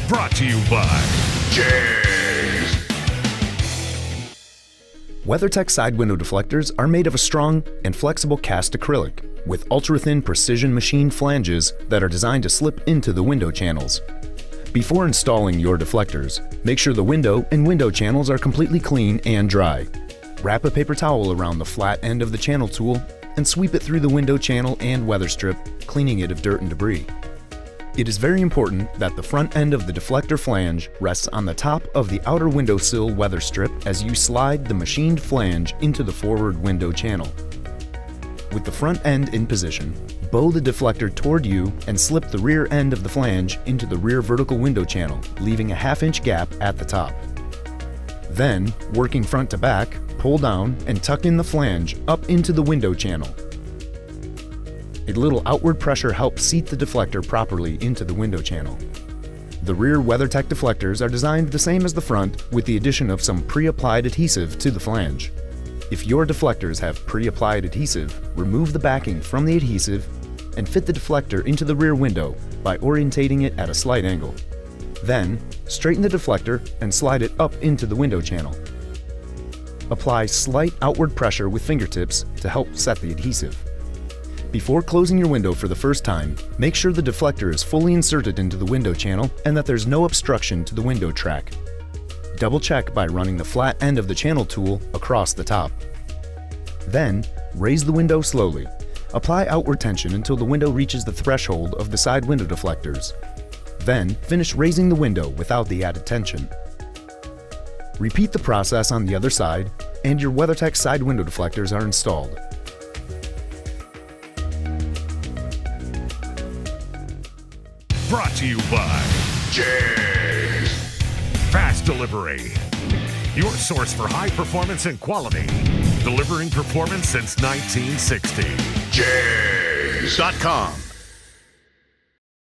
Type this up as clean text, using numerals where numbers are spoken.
Brought to you by JEGS. WeatherTech side window deflectors are made of a strong and flexible cast acrylic with ultra-thin precision machined flanges that are designed to slip into the window channels. Before installing your deflectors, make sure the window and window channels are completely clean and dry. Wrap a paper towel around the flat end of the channel tool and sweep it through the window channel and weather strip, cleaning it of dirt and debris. It is very important that the front end of the deflector flange rests on the top of the outer windowsill weather strip as you slide the machined flange into the forward window channel. With the front end in position, bow the deflector toward you and slip the rear end of the flange into the rear vertical window channel, leaving a half-inch gap at the top. Then, working front to back, pull down and tuck in the flange up into the window channel. A little outward pressure helps seat the deflector properly into the window channel. The rear WeatherTech deflectors are designed the same as the front, with the addition of some pre-applied adhesive to the flange. If your deflectors have pre-applied adhesive, remove the backing from the adhesive and fit the deflector into the rear window by orientating it at a slight angle. Then, straighten the deflector and slide it up into the window channel. Apply slight outward pressure with fingertips to help set the adhesive. Before closing your window for the first time, make sure the deflector is fully inserted into the window channel and that there's no obstruction to the window track. Double check by running the flat end of the channel tool across the top. Then, raise the window slowly. Apply outward tension until the window reaches the threshold of the side window deflectors. Then, finish raising the window without the added tension. Repeat the process on the other side, and your WeatherTech side window deflectors are installed. Brought to you by JEGS. Fast delivery. Your source for high performance and quality. Delivering performance since 1960. JEGS.com.